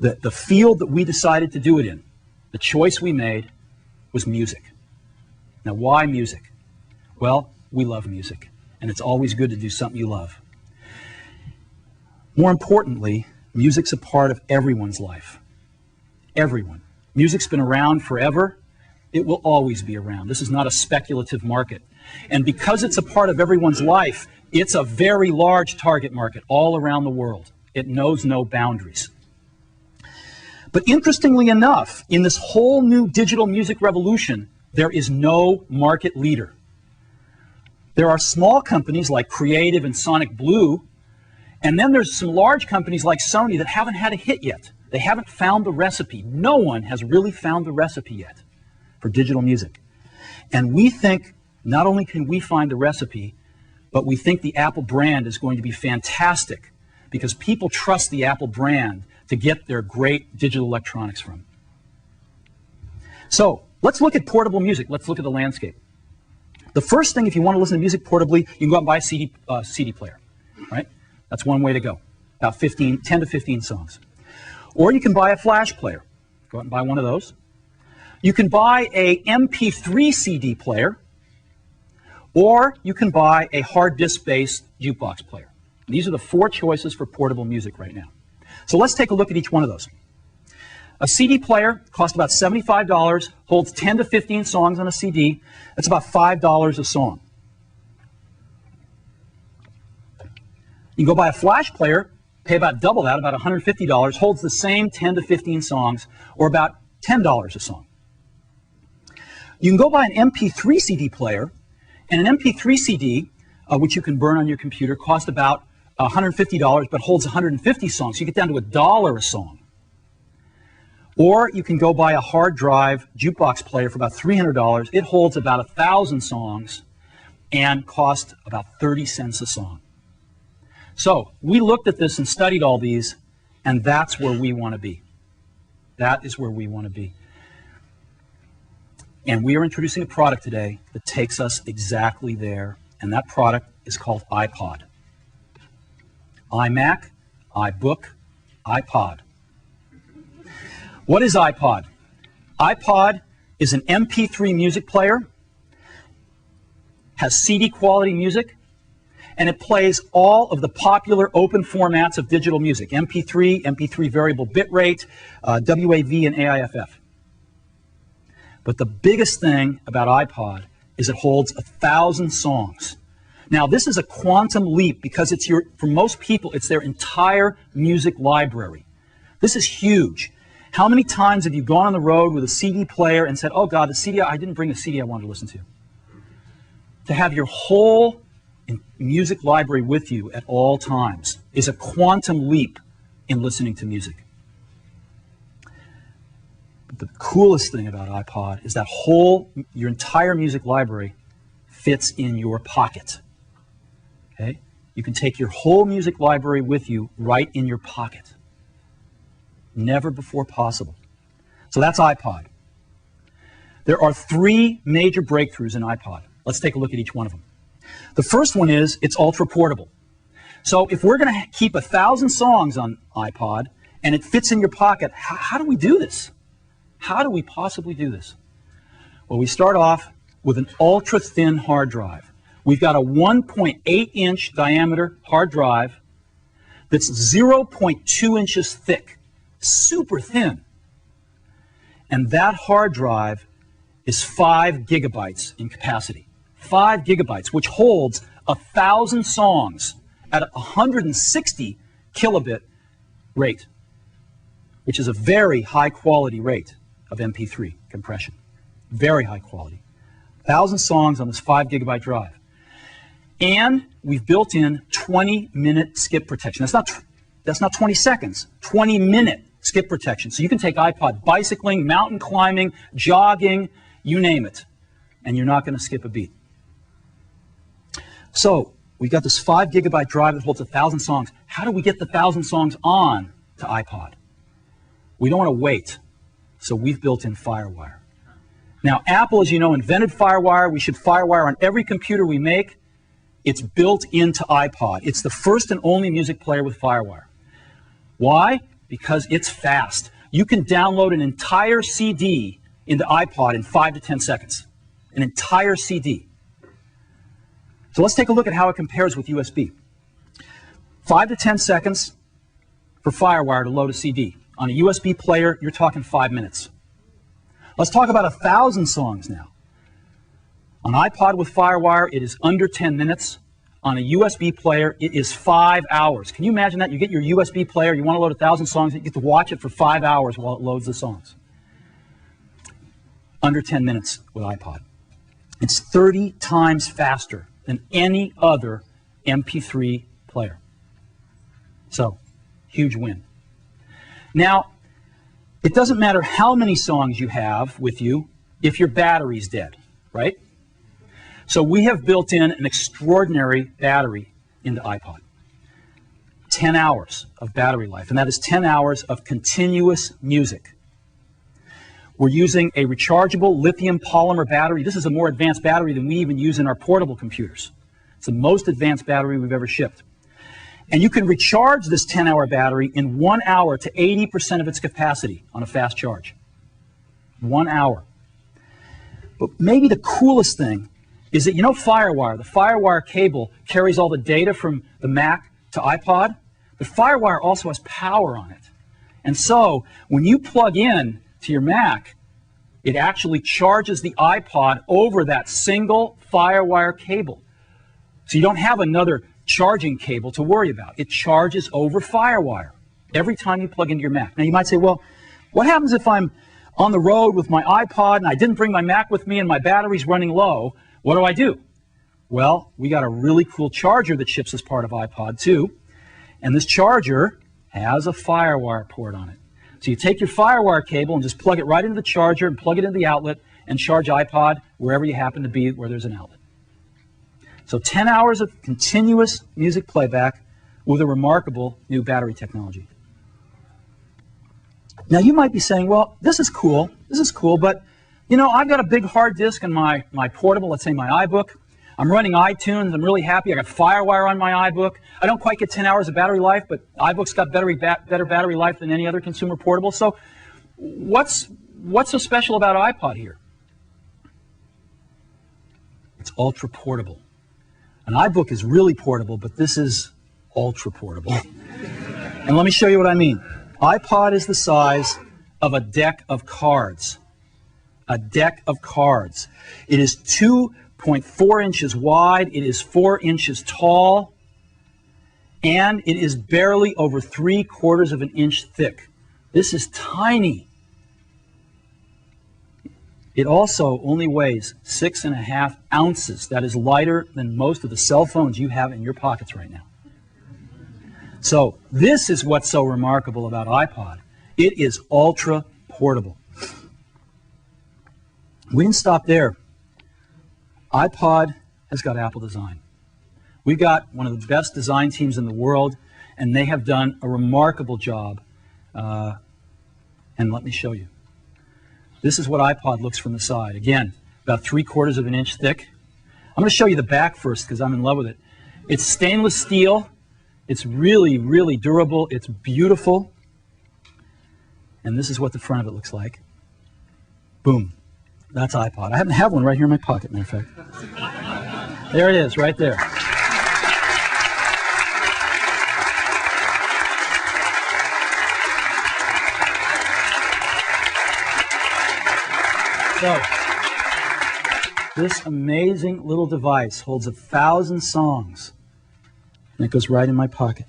The field that we decided to do it in, the choice we made, was music. Now, why music? Well, we love music, and it's always good to do something you love. More importantly, music's a part of everyone's life. Everyone. Music's been around forever. It will always be around. This is not a speculative market. And because it's a part of everyone's life, it's a very large target market all around the world. It knows no boundaries. But interestingly enough, in this whole new digital music revolution, there is no market leader. There are small companies like Creative and Sonic Blue, and then there's some large companies like Sony that haven't had a hit yet. They haven't found the recipe. No one has really found the recipe yet for digital music. And we think not only can we find the recipe, but we think the Apple brand is going to be fantastic because people trust the Apple brand to get their great digital electronics from. So let's look at portable music. Let's look at the landscape. The first thing, if you want to listen to music portably, you can go out and buy a CD player, right? That's one way to go, about 10 to 15 songs. Or you can buy a flash player. Go out and buy one of those. You can buy a MP3 CD player, or you can buy a hard disk-based jukebox player. These are the four choices for portable music right now. So let's take a look at each one of those. A CD player costs about $75, holds 10 to 15 songs on a CD. That's about $5 a song. You can go buy a flash player, pay about double that, about $150, holds the same 10 to 15 songs, or about $10 a song. You can go buy an MP3 CD player, and an MP3 CD, which you can burn on your computer, costs about $150, but holds 150 songs. So you get down to $1 a song. Or you can go buy a hard drive jukebox player for about $300. It holds about 1,000 songs and costs about 30 cents a song. So we looked at this and studied all these, and that's where we want to be. That is where we want to be. And we are introducing a product today that takes us exactly there, and that product is called iPod. iMac, iBook, iPod. What is iPod? iPod is an MP3 music player, has CD quality music, and it plays all of the popular open formats of digital music, MP3, MP3 variable bitrate, WAV, and AIFF. But the biggest thing about iPod is it holds 1,000 songs. Now, this is a quantum leap because it's for most people, it's their entire music library. This is huge. How many times have you gone on the road with a CD player and said, oh God, the CD, I didn't bring the CD I wanted to listen to? To have your whole music library with you at all times is a quantum leap in listening to music. But the coolest thing about iPod is that your entire music library fits in your pocket. Okay? You can take your whole music library with you right in your pocket. Never before possible. So that's iPod. There are three major breakthroughs in iPod. Let's take a look at each one of them. The first one is it's ultra portable. So if we're going to keep 1,000 songs on iPod and it fits in your pocket, how do we do this? How do we possibly do this? Well, we start off with an ultra thin hard drive. We've got a 1.8-inch diameter hard drive that's 0.2 inches thick, super thin. And that hard drive is 5 gigabytes in capacity. 5 gigabytes, which holds 1,000 songs at 160 kilobit rate, which is a very high quality rate of MP3 compression. Very high quality. 1,000 songs on this 5 gigabyte drive. And we've built in 20-minute skip protection. That's not 20 seconds, 20-minute skip protection. So you can take iPod bicycling, mountain climbing, jogging, you name it, and you're not going to skip a beat. So we've got this 5 gigabyte drive that holds 1,000 songs. How do we get the 1,000 songs on to iPod? We don't want to wait, so we've built in FireWire. Now, Apple, as you know, invented FireWire. We should FireWire on every computer we make. It's built into iPod. It's the first and only music player with FireWire. Why? because it's fast. You can download an entire CD into iPod in 5 to 10 seconds. An entire CD. So let's take a look at how it compares with USB. 5 to 10 seconds for FireWire to load a CD. On a USB player, you're talking 5 minutes. Let's talk about 1,000 songs now. On iPod with FireWire, it is under 10 minutes. On a USB player, it is 5 hours. Can you imagine that? You get your USB player, you want to load 1,000 songs, you get to watch it for 5 hours while it loads the songs. Under 10 minutes with iPod. It's 30 times faster than any other MP3 player. So, huge win. Now, it doesn't matter how many songs you have with you if your battery's dead, right? So we have built in an extraordinary battery into iPod. 10 hours of battery life, and that is 10 hours of continuous music. We're using a rechargeable lithium polymer battery. This is a more advanced battery than we even use in our portable computers. It's the most advanced battery we've ever shipped. And you can recharge this 10-hour battery in 1 hour to 80% of its capacity on a fast charge. 1 hour. But maybe the coolest thing is that, you know, FireWire, the FireWire cable carries all the data from the Mac to iPod, but FireWire also has power on it. And so, when you plug in to your Mac, it actually charges the iPod over that single FireWire cable. So you don't have another charging cable to worry about. It charges over FireWire every time you plug into your Mac. Now you might say, well, what happens if I'm on the road with my iPod and I didn't bring my Mac with me and my battery's running low? What do? Well, we got a really cool charger that ships as part of iPod too, and this charger has a FireWire port on it. So you take your FireWire cable and just plug it right into the charger and plug it into the outlet and charge iPod wherever you happen to be where there's an outlet. So 10 hours of continuous music playback with a remarkable new battery technology. Now you might be saying, well, this is cool, but you know, I've got a big hard disk in my portable, let's say my iBook. I'm running iTunes, I'm really happy, I got FireWire on my iBook. I don't quite get 10 hours of battery life, but iBook's got better battery life than any other consumer portable. So what's so special about iPod here? It's ultra portable. An iBook is really portable, but this is ultra portable. And let me show you what I mean. iPod is the size of a deck of cards. A deck of cards. It is 2.4 inches wide, it is 4 inches tall, and it is barely over 3/4 of an inch thick. This is tiny. It also only weighs 6.5 ounces. That is lighter than most of the cell phones you have in your pockets right now. So this is what's so remarkable about iPod. It is ultra portable. We didn't stop there. iPod has got Apple design. We've got one of the best design teams in the world, and they have done a remarkable job. And let me show you. This is what iPod looks from the side. Again, about 3/4 of an inch thick. I'm going to show you the back first because I'm in love with it. It's stainless steel. It's really, really durable. It's beautiful. And this is what the front of it looks like. Boom. That's iPod. I happen to have one right here in my pocket, matter of fact. There it is, right there. So, this amazing little device holds 1,000 songs, and it goes right in my pocket.